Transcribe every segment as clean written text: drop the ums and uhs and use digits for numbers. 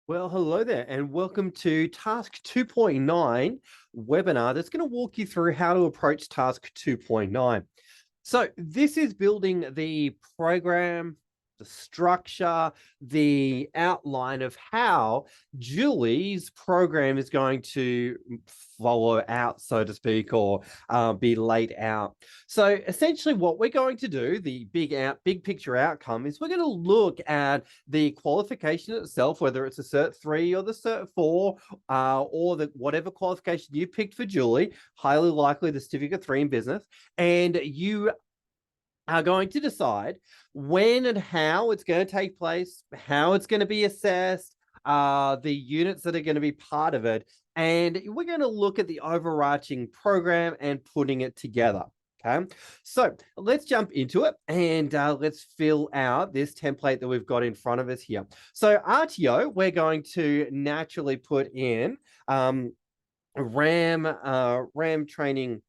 Well, hello there, and welcome to Task 2.9 webinar that's going to walk you through how to approach Task 2.9. So this is building the program, the structure, the outline of how Julie's program is going to follow out, so to speak, or be laid out. So essentially what we're going to do, the big picture outcome, is we're going to look at the qualification itself, whether it's a Cert 3 or the Cert 4, or the whatever qualification you picked for Julie, highly likely the Certificate 3 in business, and you are going to decide when and how it's going to take place, how it's going to be assessed, the units that are going to be part of it. And we're going to look at the overarching program and putting it together. Okay, so let's jump into it and let's fill out this template that we've got in front of us here. So RTO, we're going to naturally put in RAM training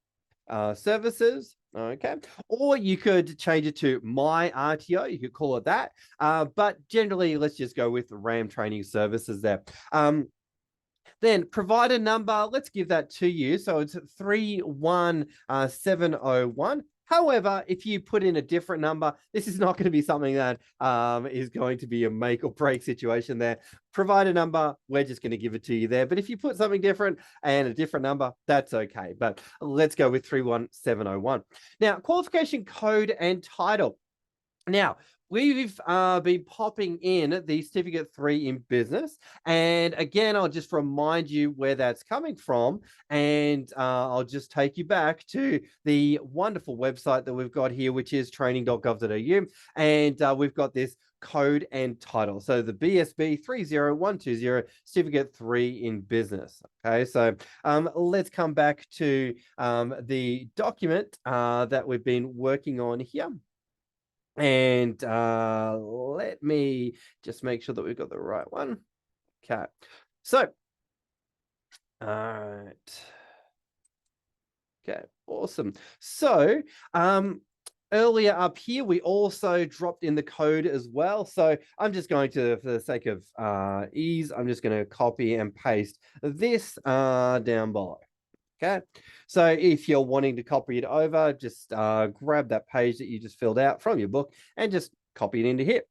services. Okay, or you could change it to my RTO. You could call it that. But generally, let's just go with RAM training services there. Then provider number, let's give that to you. So it's 31701. However, if you put in a different number, this is not going to be something that is going to be a make or break situation there. Provider number, we're just going to give it to you there. But if you put something different and a different number, that's okay. But let's go with 31701. Now, qualification code and title. Now, we've been popping in the Certificate 3 in business. And again, I'll just remind you where that's coming from. And I'll just take you back to the wonderful website that we've got here, which is training.gov.au. And we've got this code and title. So the BSB 30120 Certificate 3 in business. Okay, so let's come back to the document that we've been working on here. And let me just make sure that we've got the right one. Okay. So, all right. Okay, awesome. So, earlier up here, we also dropped in the code as well. So I'm just going to, for the sake of ease, I'm just going to copy and paste this down below. Okay, so if you're wanting to copy it over, just grab that page that you just filled out from your book and just copy it into here.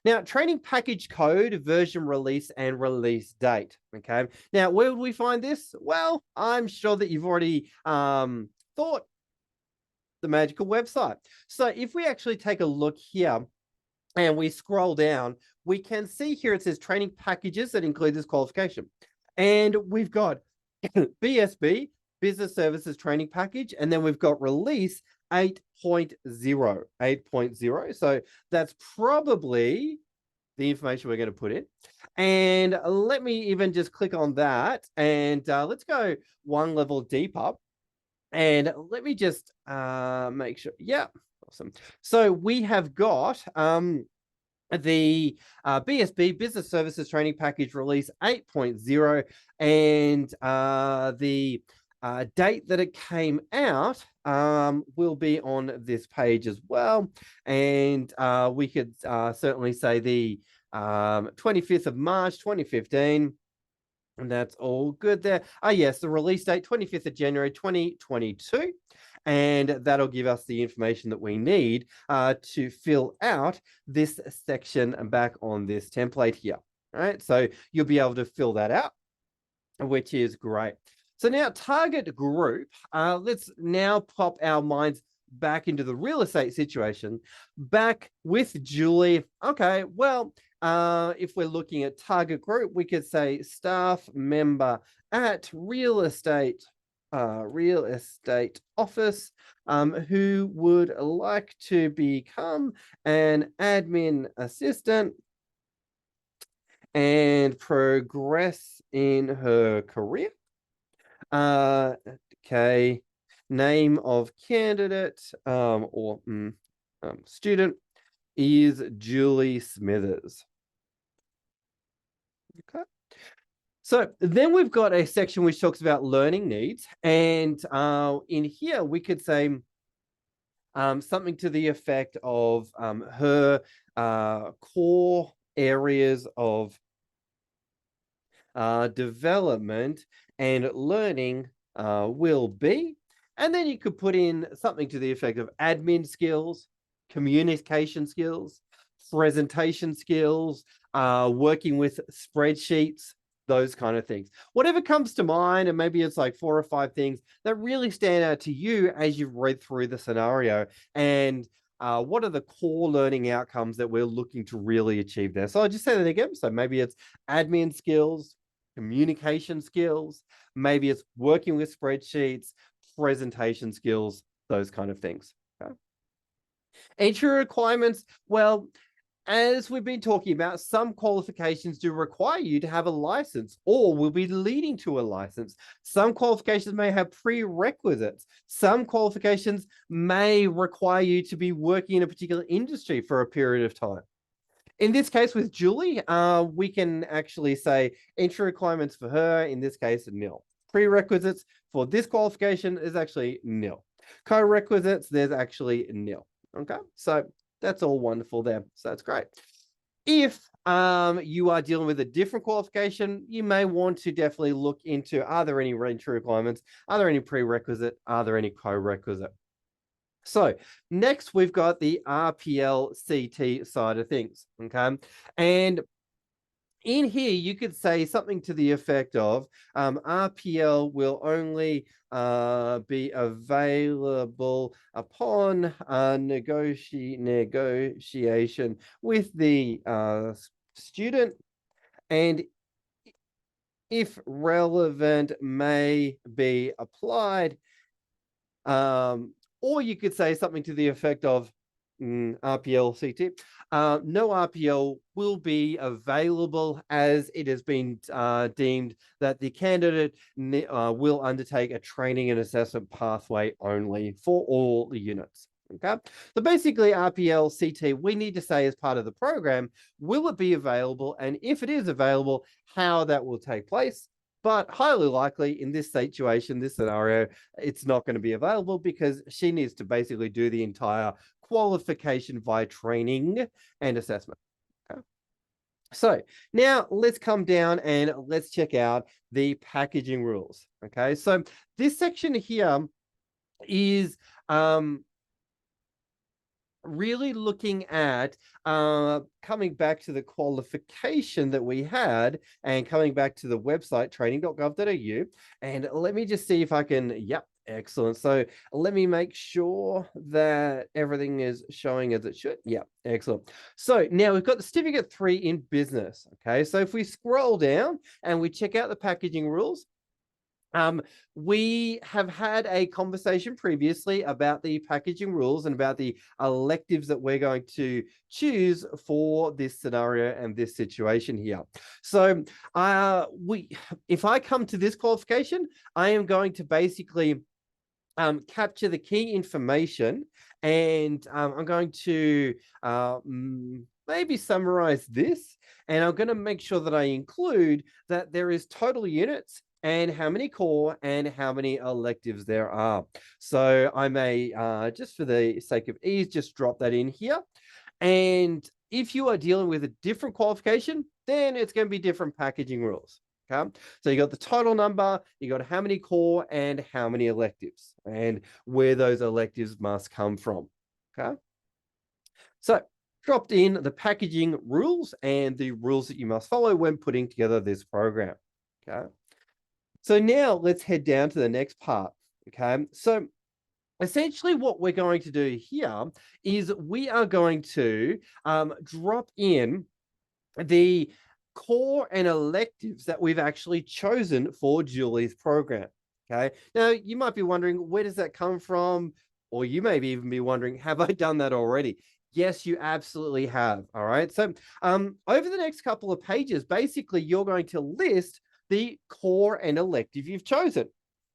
Now, training package code, version release, and release date. Okay, now where would we find this? Well, I'm sure that you've already thought the magical website. So if we actually take a look here and we scroll down, we can see here it says training packages that include this qualification. And we've got BSB, Business Services Training Package, and then we've got Release 8.0, 8.0. So that's probably the information we're going to put in. And let me even just click on that, and let's go one level deeper. And let me just make sure. Yeah, awesome. So we have got the BSB Business Services Training Package Release 8.0, and the date that it came out will be on this page as well. And we could certainly say the 25th of March 2015. And that's all good there. Yes, the release date, 25th of January 2022. And that'll give us the information that we need to fill out this section back on this template here. All right, so you'll be able to fill that out, which is great. So now target group, let's now pop our minds back into the real estate situation, back with Julie. Okay, well, if we're looking at target group, we could say staff member at real estate office who would like to become an admin assistant and progress in her career. Okay, name of candidate or student is Julie Smithers. Okay. So then we've got a section which talks about learning needs. And in here, we could say something to the effect of her core areas of development and learning will be. And then you could put in something to the effect of admin skills, communication skills, presentation skills, working with spreadsheets, those kind of things. Whatever comes to mind, and maybe it's like 4 or 5 things that really stand out to you as you've read through the scenario, and what are the core learning outcomes that we're looking to really achieve there. So I'll just say that again. So maybe it's admin skills, communication skills, maybe it's working with spreadsheets, presentation skills, those kind of things. Okay. Entry requirements, well, as we've been talking about, some qualifications do require you to have a license or will be leading to a license. Some qualifications may have prerequisites. Some qualifications may require you to be working in a particular industry for a period of time. In this case with Julie, we can actually say entry requirements for her, in this case, nil. Prerequisites for this qualification is actually nil. Co-requisites, there's actually nil. Okay, so that's all wonderful there. So that's great. If you are dealing with a different qualification, you may want to definitely look into, are there any entry requirements? Are there any prerequisite? Are there any co-requisite? So next we've got the RPL CT side of things. Okay. And in here, you could say something to the effect of RPL will only be available upon negotiation with the student, and if relevant may be applied. Or you could say something to the effect of RPL CT. No RPL will be available as it has been deemed that the candidate will undertake a training and assessment pathway only for all the units. Okay, so basically RPL CT, we need to say as part of the program, will it be available? And if it is available, how that will take place. But highly likely in this situation, this scenario, it's not going to be available because she needs to basically do the entire qualification via training and assessment. Okay. So now let's come down and let's check out the packaging rules. Okay, so this section here is really looking at coming back to the qualification that we had and coming back to the website training.gov.au. And let me just see if I can, yep, excellent. So let me make sure that everything is showing as it should. Yeah, excellent. So now we've got the certificate 3 in business. Okay, so if we scroll down and we check out the packaging rules, we have had a conversation previously about the packaging rules and about the electives that we're going to choose for this scenario and this situation here. So if I come to this qualification, I am going to basically capture the key information, and I'm going to maybe summarize this, and I'm going to make sure that I include that there is total units and how many core and how many electives there are. So I may, just for the sake of ease, just drop that in here. And if you are dealing with a different qualification, then it's going to be different packaging rules. Okay, so you got the total number, you got how many core and how many electives, and where those electives must come from. Okay, so dropped in the packaging rules and the rules that you must follow when putting together this program. Okay. So now let's head down to the next part. Okay, so essentially what we're going to do here is we are going to drop in the core and electives that we've actually chosen for Julie's program. Okay, now you might be wondering, where does that come from? Or you may even be wondering, have I done that already? Yes, you absolutely have. All right, so over the next couple of pages, basically you're going to list the core and elective you've chosen.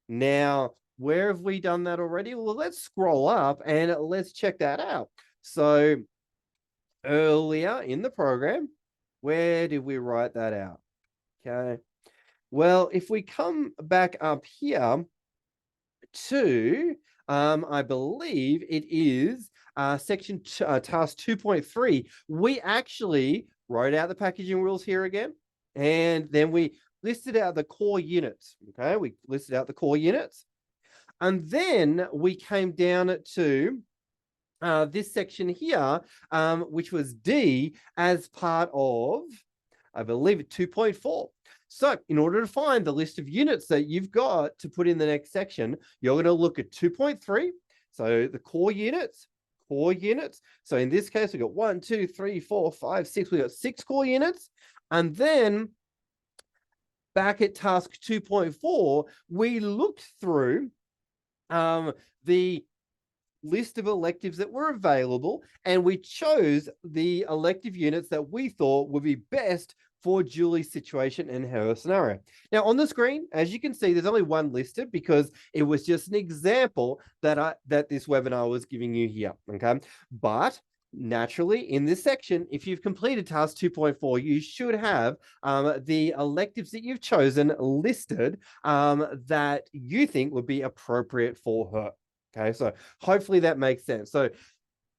Now, where have we done that already? Well, let's scroll up and let's check that out. So earlier in the program, where did we write that out? Okay. Well, if we come back up here to, I believe it is section task 2.3, we actually wrote out the packaging rules here again. And then we listed out the core units. Okay, we listed out the core units. And then we came down to this section here, which was D as part of, I believe, 2.4. So in order to find the list of units that you've got to put in the next section, you're going to look at 2.3. So the core units. So in this case, we've got 1, 2, 3, 4, 5, 6. We've got 6 core units. And then back at task 2.4, we looked through the list of electives that were available, and we chose the elective units that we thought would be best for Julie's situation and her scenario. Now on the screen, as you can see, there's only one listed because it was just an example that this webinar was giving you here, okay? But naturally, in this section, if you've completed task 2.4, you should have the electives that you've chosen listed that you think would be appropriate for her. Okay, so hopefully that makes sense. So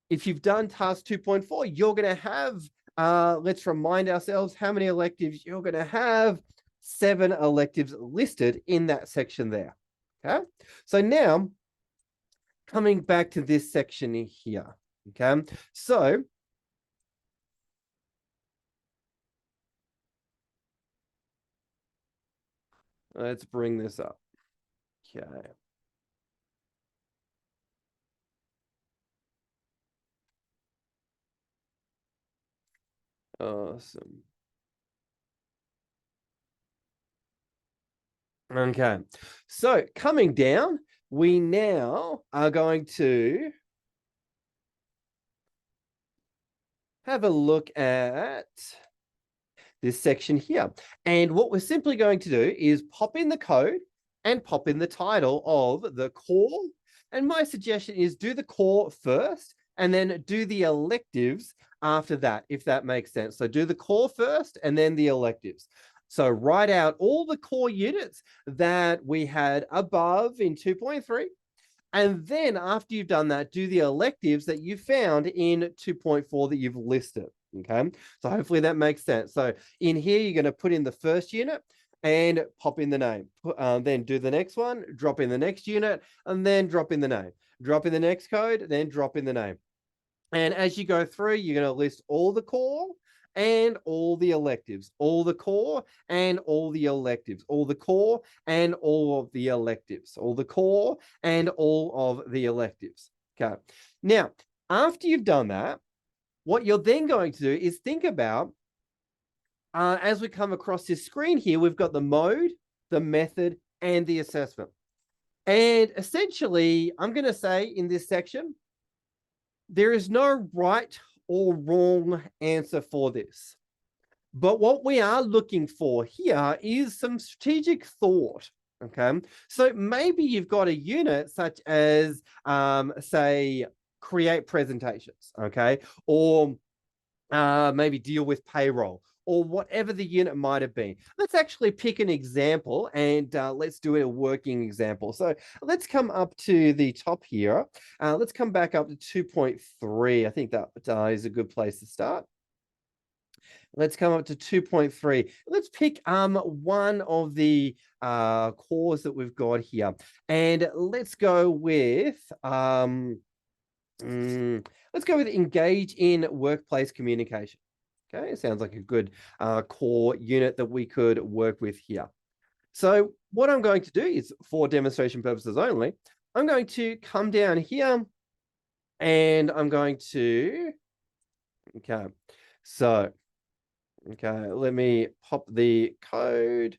if you've done task 2.4, you're going to have, let's remind ourselves how many electives you're going to have. 7 electives listed in that section there. Okay, so now coming back to this section here. Okay, so let's bring this up. Okay. Awesome. Okay, so coming down, we now are going to have a look at this section here. And what we're simply going to do is pop in the code and pop in the title of the core. And my suggestion is do the core first and then do the electives after that, if that makes sense. So do the core first and then the electives. So write out all the core units that we had above in 2.3. And then after you've done that, do the electives that you found in 2.4 that you've listed. Okay, so hopefully that makes sense. So in here, you're going to put in the first unit and pop in the name. Then do the next one, drop in the next unit, and then drop in the name. Drop in the next code, then drop in the name. And as you go through, you're going to list all the core and all the electives, all the core and all the electives, all the core and all of the electives, all the core and all of the electives. Okay. Now, after you've done that, what you're then going to do is think about, as we come across this screen here, we've got the mode, the method, and the assessment. And essentially, I'm going to say in this section, there is no right or wrong answer for this. But what we are looking for here is some strategic thought. Okay, so maybe you've got a unit such as, say, create presentations, okay, or maybe deal with payroll, or whatever the unit might have been. Let's actually pick an example and let's do a working example. So let's come up to the top here. Let's come back up to 2.3. I think that is a good place to start. Let's come up to 2.3. Let's pick one of the cores that we've got here. And let's go with engage in workplace communication. Okay, sounds like a good core unit that we could work with here. So what I'm going to do is, for demonstration purposes only, I'm going to come down here and I'm going to, okay, so, okay, let me pop the code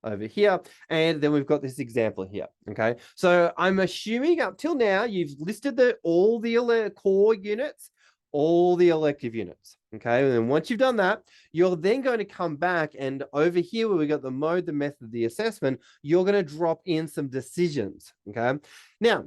over here, and then we've got this example here. Okay, so I'm assuming up till now you've listed all the core units, all the elective units. Okay, and then once you've done that, you're then going to come back, and over here where we got the mode, the method, the assessment, you're going to drop in some decisions. Okay, now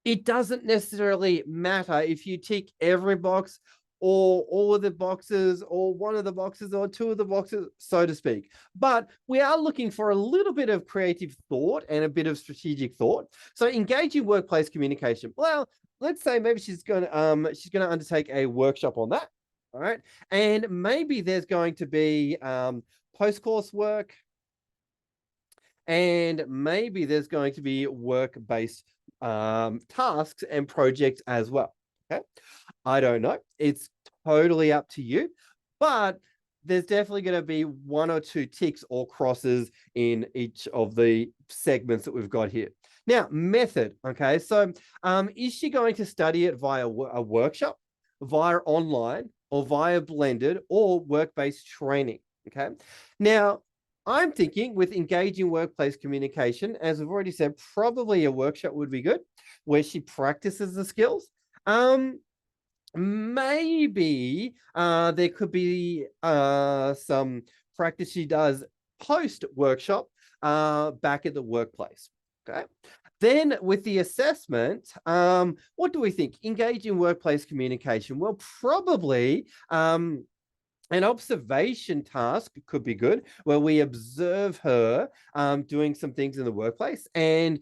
it doesn't necessarily matter if you tick every box or all of the boxes or one of the boxes or two of the boxes, so to speak. But we are looking for a little bit of creative thought and a bit of strategic thought. So engage in workplace communication. Well, let's say maybe she's going to undertake a workshop on that. All right. And maybe there's going to be post-course work, and maybe there's going to be work-based tasks and projects as well. Okay. I don't know. It's totally up to you, but there's definitely going to be one or two ticks or crosses in each of the segments that we've got here. Now, method. Okay. So is she going to study it via a workshop, via online, or via blended or work-based training? Okay. Now, I'm thinking with engaging workplace communication, as I've already said, probably a workshop would be good where she practices the skills. Maybe there could be some practice she does post workshop back at the workplace. Okay. Then with the assessment, what do we think? Engage in workplace communication. Well, probably an observation task could be good where we observe her doing some things in the workplace, and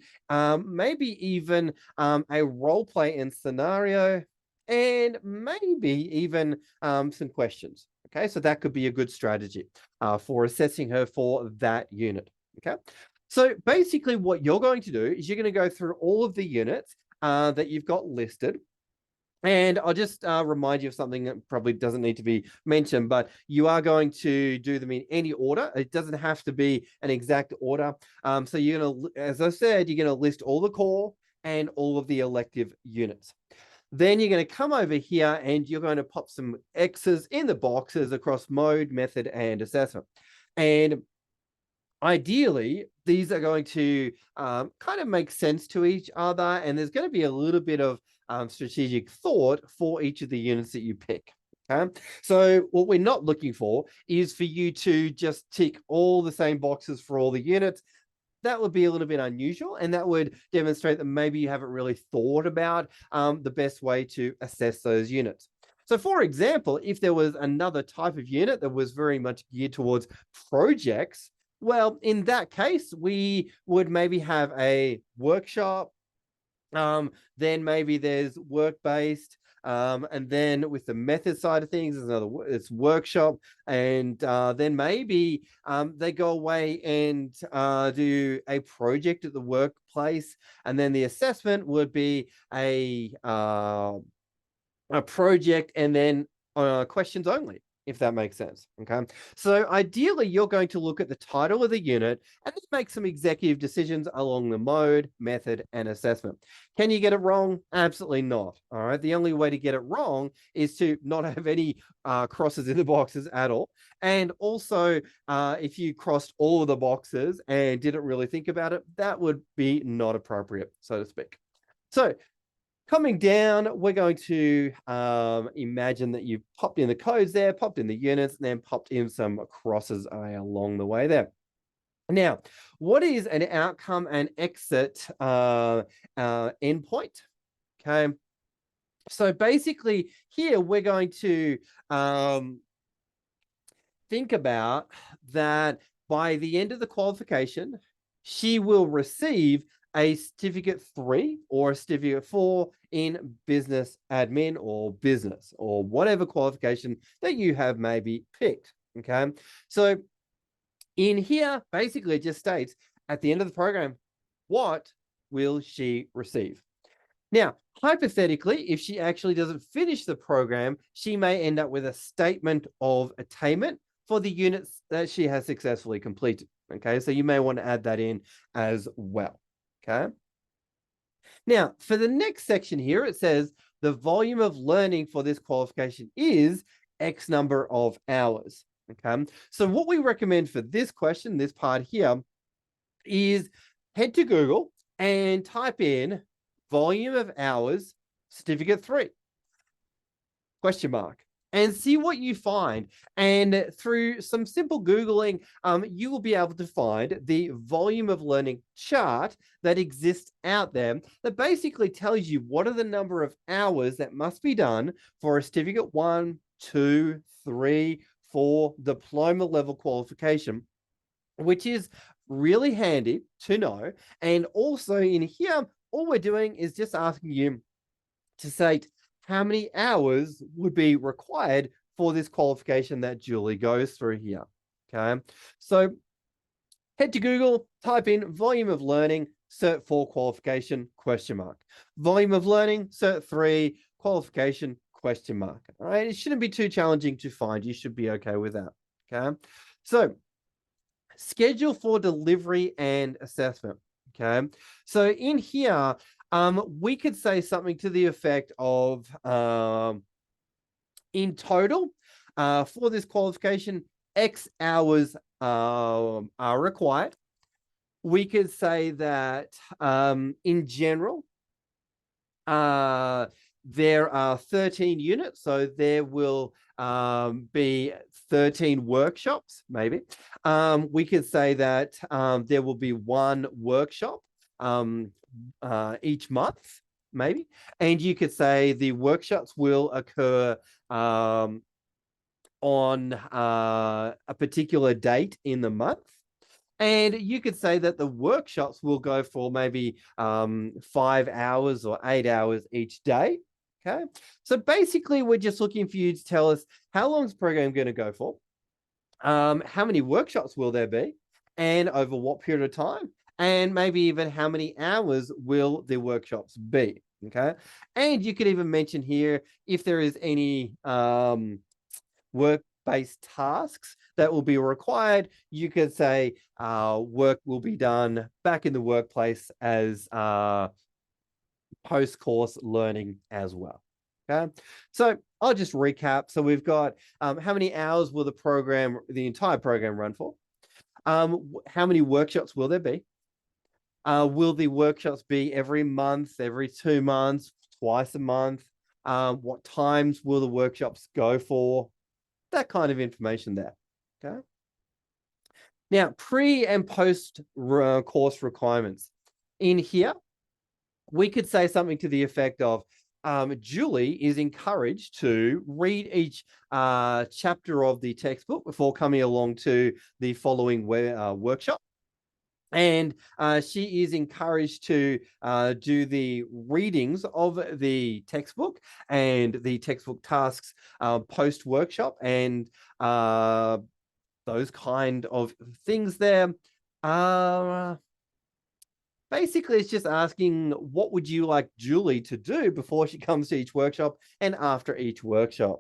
maybe even a role play and scenario, and maybe even some questions. Okay, so that could be a good strategy for assessing her for that unit. Okay, so basically what you're going to do is you're going to go through all of the units that you've got listed. And I'll just remind you of something that probably doesn't need to be mentioned, but you are going to do them in any order. It doesn't have to be an exact order. So you're going to, as I said, you're going to list all the core and all of the elective units. Then you're going to come over here and you're going to pop some X's in the boxes across mode, method, and assessment. And ideally, these are going to kind of make sense to each other, and there's going to be a little bit of strategic thought for each of the units that you pick. Okay, so what we're not looking for is for you to just tick all the same boxes for all the units. That would be a little bit unusual, and that would demonstrate that maybe you haven't really thought about the best way to assess those units. So, for example, if there was another type of unit that was very much geared towards projects, well, in that case, we would maybe have a workshop. Then maybe there's work-based. And then with the method side of things, there's it's workshop. And then maybe they go away and do a project at the workplace. And then the assessment would be a project and then questions only, if that makes sense. Okay. So ideally, you're going to look at the title of the unit and then make some executive decisions along the mode, method, and assessment. Can you get it wrong? Absolutely not. All right. The only way to get it wrong is to not have any crosses in the boxes at all. And also, if you crossed all of the boxes and didn't really think about it, that would be not appropriate, so to speak. So coming down, we're going to imagine that you've popped in the codes there, popped in the units, and then popped in some crosses along the way there. Now, what is an outcome and exit endpoint? Okay. So basically here we're going to think about that by the end of the qualification, she will receive a certificate 3 or a certificate 4 in business admin or business or whatever qualification that you have maybe picked. Okay. So in here, basically it just states at the end of the program, what will she receive? Now, hypothetically, if she actually doesn't finish the program, she may end up with a statement of attainment for the units that she has successfully completed. Okay, so you may want to add that in as well. Okay. Now, for the next section here, it says the volume of learning for this qualification is X number of hours. Okay. So what we recommend for this question, this part here, is head to Google and type in volume of hours, certificate 3, question mark, and see what you find. And through some simple Googling, you will be able to find the volume of learning chart that exists out there that basically tells you what are the number of hours that must be done for a certificate 1, 2, 3, 4 diploma level qualification, which is really handy to know. And also in here, all we're doing is just asking you to say how many hours would be required for this qualification that Julie goes through here. Okay, so head to Google, type in volume of learning, Cert 4 qualification, question mark. Volume of learning, Cert 3 qualification, question mark. All right, it shouldn't be too challenging to find. You should be okay with that. Okay, so schedule for delivery and assessment. Okay, so in here, we could say something to the effect of in total, for this qualification, X hours are required. We could say that in general, there are 13 units, so there will be 13 workshops, maybe. We could say that there will be one workshop each month, maybe. And you could say the workshops will occur on a particular date in the month. And you could say that the workshops will go for maybe 5 hours or 8 hours each day. Okay. So basically, we're just looking for you to tell us how long is the program going to go for? How many workshops will there be? And over what period of time? And maybe even how many hours will the workshops be? Okay. And you could even mention here if there is any work-based tasks that will be required. You could say work will be done back in the workplace as post-course learning as well. Okay, so I'll just recap. So we've got how many hours will the entire program run for? How many workshops will there be? Will the workshops be every month, every 2 months, twice a month? What times will the workshops go for? That kind of information there. Okay. Now, pre and post course requirements. In here, we could say something to the effect of Julie is encouraged to read each chapter of the textbook before coming along to the following workshop. And she is encouraged to do the readings of the textbook and the textbook tasks post workshop and those kind of things there. Basically, it's just asking what would you like Julie to do before she comes to each workshop and after each workshop.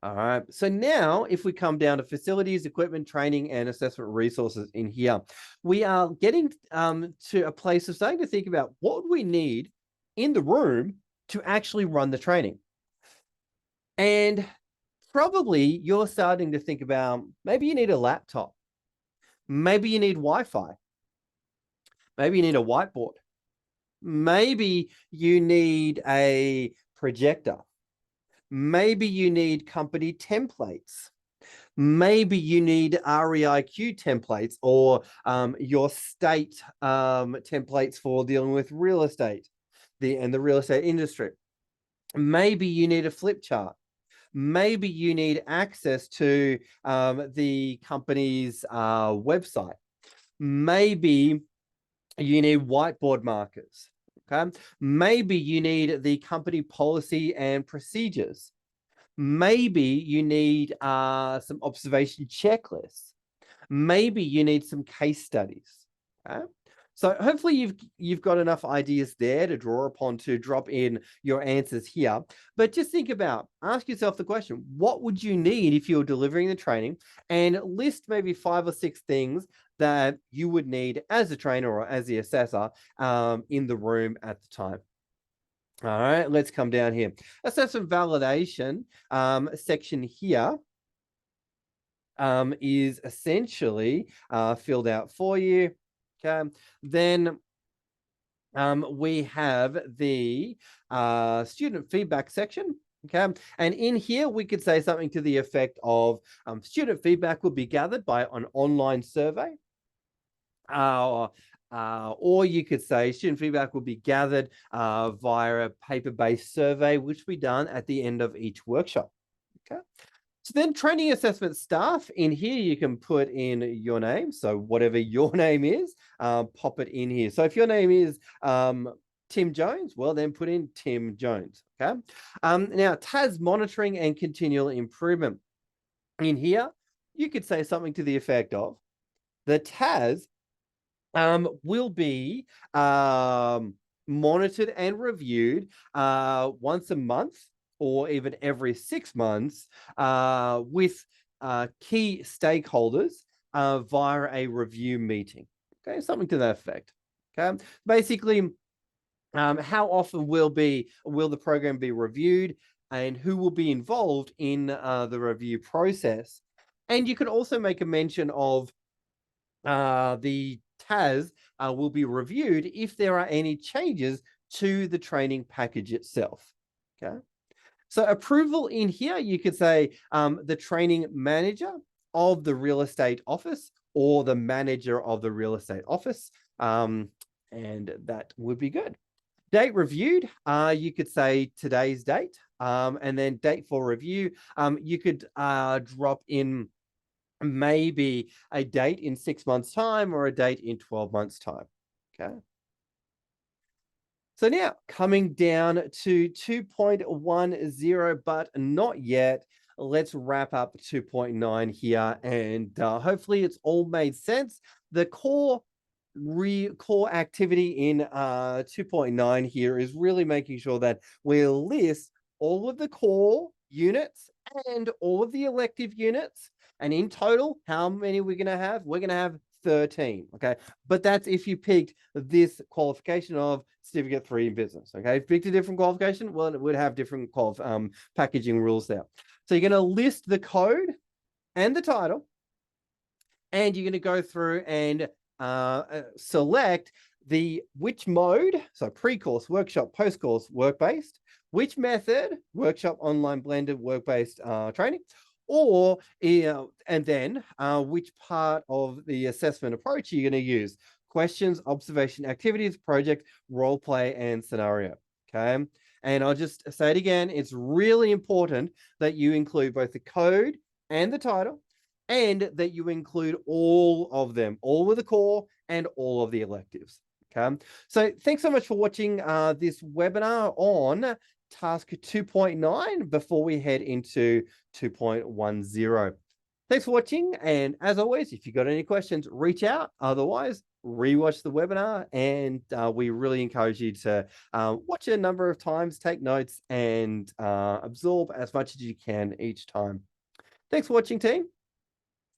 All right. So now if we come down to facilities, equipment, training, and assessment resources in here, we are getting to a place of starting to think about what we need in the room to actually run the training. And probably you're starting to think about maybe you need a laptop. Maybe you need Wi-Fi. Maybe you need a whiteboard. Maybe you need a projector. Maybe you need company templates. Maybe you need REIQ templates or your state templates for dealing with real estate and the real estate industry. Maybe you need a flip chart. Maybe you need access to the company's website. Maybe you need whiteboard markers. Okay. Maybe you need the company policy and procedures. Maybe you need some observation checklists. Maybe you need some case studies. Okay. So hopefully you've got enough ideas there to draw upon to drop in your answers here. But just think about, ask yourself the question, what would you need if you're delivering the training? And list maybe 5 or 6 things that you would need as a trainer or as the assessor in the room at the time. All right, let's come down here. Assessment validation section here is essentially filled out for you. Okay, then we have the student feedback section. Okay, and in here we could say something to the effect of student feedback will be gathered by an online survey. Or you could say student feedback will be gathered via a paper-based survey, which will be done at the end of each workshop. Okay. So then training assessment staff, in here you can put in your name. So whatever your name is, pop it in here. So if your name is Tim Jones, well, then put in Tim Jones. Okay. Now, TAS monitoring and continual improvement. In here, you could say something to the effect of the TAS will be monitored and reviewed once a month or even every 6 months with key stakeholders via a review meeting. Okay, something to that effect. Okay, basically, how often will the program be reviewed and who will be involved in the review process? And you can also make a mention of the TAS will be reviewed if there are any changes to the training package itself. Okay. So approval in here, you could say the training manager of the real estate office or the manager of the real estate office. And that would be good. Date reviewed, you could say today's date, and then date for review. You could drop in maybe a date in 6 months' time or a date in 12 months' time. Okay. So now coming down to 2.10, but not yet. Let's wrap up 2.9 here, and hopefully it's all made sense. The core activity in 2.9 here is really making sure that we list all of the core units and all of the elective units. And in total, how many we're going to have? We're going to have 13. Okay. But that's if you picked this qualification of certificate 3 in business. Okay. If you picked a different qualification, well, it would have different packaging rules there. So you're going to list the code and the title, and you're going to go through and select which mode, so pre-course, workshop, post-course, work-based, which method, workshop, online, blended, work-based training, or and then which part of the assessment approach you're going to use: questions, observation, activities, project, role play, and scenario. Okay. And I'll just say it again, it's really important that you include both the code and the title, and that you include all of them, all of the core and all of the electives. Okay. So thanks so much for watching this webinar on task 2.9 before we head into 2.10. Thanks for watching. And as always, if you've got any questions, reach out. Otherwise, rewatch the webinar. And we really encourage you to watch it a number of times, take notes, and absorb as much as you can each time. Thanks for watching, team.